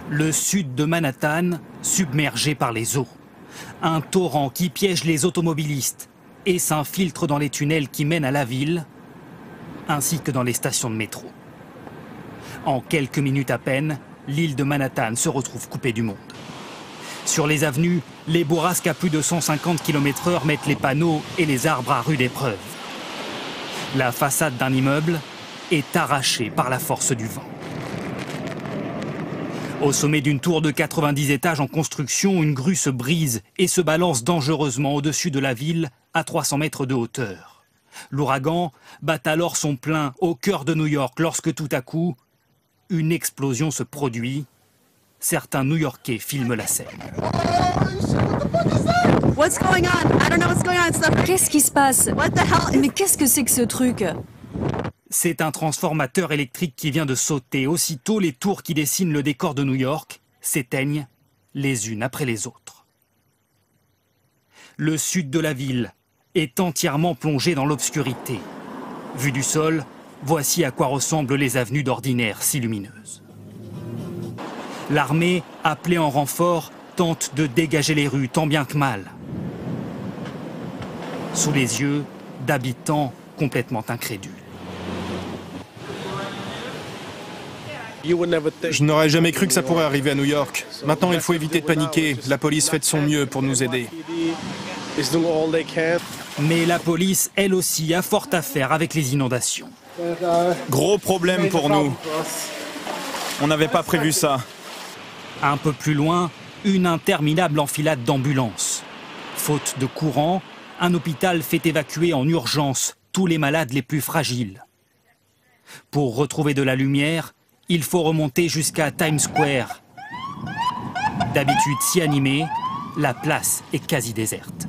Le sud de Manhattan submergé par les eaux. Un torrent qui piège les automobilistes et s'infiltre dans les tunnels qui mènent à la ville, ainsi que dans les stations de métro. En quelques minutes à peine, l'île de Manhattan se retrouve coupée du monde. Sur les avenues, les bourrasques à plus de 150 km/h mettent les panneaux et les arbres à rude épreuve. La façade d'un immeuble est arrachée par la force du vent. Au sommet d'une tour de 90 étages en construction, une grue se brise et se balance dangereusement au-dessus de la ville à 300 mètres de hauteur. L'ouragan bat alors son plein au cœur de New York lorsque tout à coup, une explosion se produit. Certains New-Yorkais filment la scène. Qu'est-ce qui se passe? Mais qu'est-ce que c'est que ce truc? C'est un transformateur électrique qui vient de sauter. Aussitôt, les tours qui dessinent le décor de New York s'éteignent les unes après les autres. Le sud de la ville est entièrement plongé dans l'obscurité. Vu du sol, voici à quoi ressemblent les avenues d'ordinaire si lumineuses. L'armée, appelée en renfort, tente de dégager les rues tant bien que mal. Sous les yeux d'habitants complètement incrédules. Je n'aurais jamais cru que ça pourrait arriver à New York. Maintenant, il faut éviter de paniquer. La police fait de son mieux pour nous aider. Mais la police, elle aussi, a fort à faire avec les inondations. Gros problème pour nous. On n'avait pas prévu ça. Un peu plus loin, une interminable enfilade d'ambulances. Faute de courant, un hôpital fait évacuer en urgence tous les malades les plus fragiles. Pour retrouver de la lumière, il faut remonter jusqu'à Times Square. D'habitude si animée, la place est quasi déserte.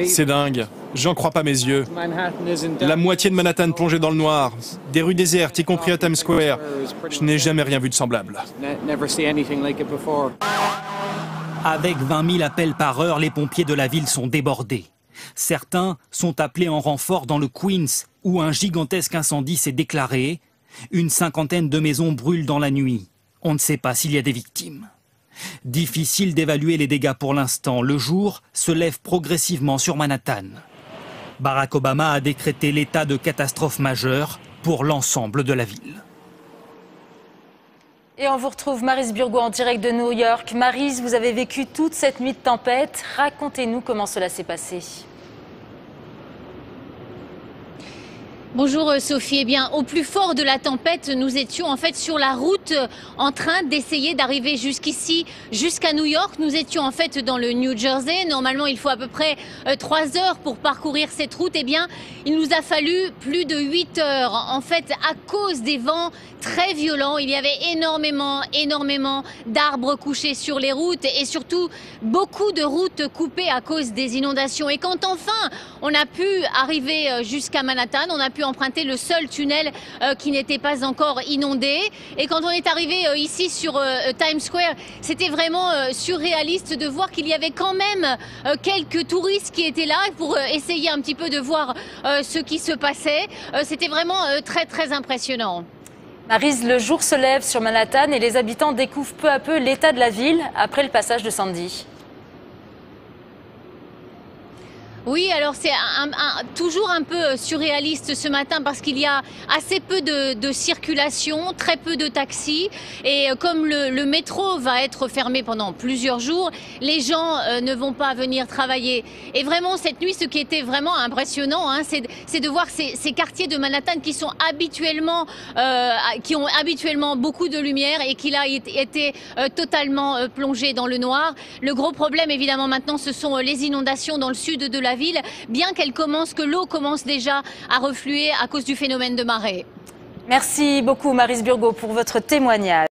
C'est dingue. J'en crois pas mes yeux. La moitié de Manhattan plongée dans le noir. Des rues désertes, y compris à Times Square. Je n'ai jamais rien vu de semblable. Avec 20 000 appels par heure, les pompiers de la ville sont débordés. Certains sont appelés en renfort dans le Queens, où un gigantesque incendie s'est déclaré. Une cinquantaine de maisons brûlent dans la nuit. On ne sait pas s'il y a des victimes. Difficile d'évaluer les dégâts pour l'instant. Le jour se lève progressivement sur Manhattan. Barack Obama a décrété l'état de catastrophe majeure pour l'ensemble de la ville. Et on vous retrouve Maryse Burgot en direct de New York. Maryse, vous avez vécu toute cette nuit de tempête. Racontez-nous comment cela s'est passé. Bonjour Sophie, eh bien au plus fort de la tempête, nous étions en fait sur la route en train d'essayer d'arriver jusqu'ici, jusqu'à New York. Nous étions en fait dans le New Jersey. Normalement il faut à peu près 3 heures pour parcourir cette route. Eh bien il nous a fallu plus de 8 heures. En fait à cause des vents très violents, il y avait énormément d'arbres couchés sur les routes et surtout beaucoup de routes coupées à cause des inondations. Et quand enfin on a pu arriver jusqu'à Manhattan, on a pu emprunter le seul tunnel qui n'était pas encore inondé. Et quand on est arrivé ici sur Times Square, c'était vraiment surréaliste de voir qu'il y avait quand même quelques touristes qui étaient là pour essayer un petit peu de voir ce qui se passait. C'était vraiment très impressionnant. Maryse, le jour se lève sur Manhattan et les habitants découvrent peu à peu l'état de la ville après le passage de Sandy. Oui, alors c'est toujours un peu surréaliste ce matin parce qu'il y a assez peu de circulation, très peu de taxis. Et comme le métro va être fermé pendant plusieurs jours, les gens ne vont pas venir travailler. Et vraiment, cette nuit, ce qui était vraiment impressionnant, hein, c'est de voir ces quartiers de Manhattan qui sont qui ont habituellement beaucoup de lumière et qui là étaient totalement plongés dans le noir. Le gros problème, évidemment, maintenant, ce sont les inondations dans le sud de la ville, bien que l'eau commence déjà à refluer à cause du phénomène de marée. Merci beaucoup Maryse Burgot pour votre témoignage.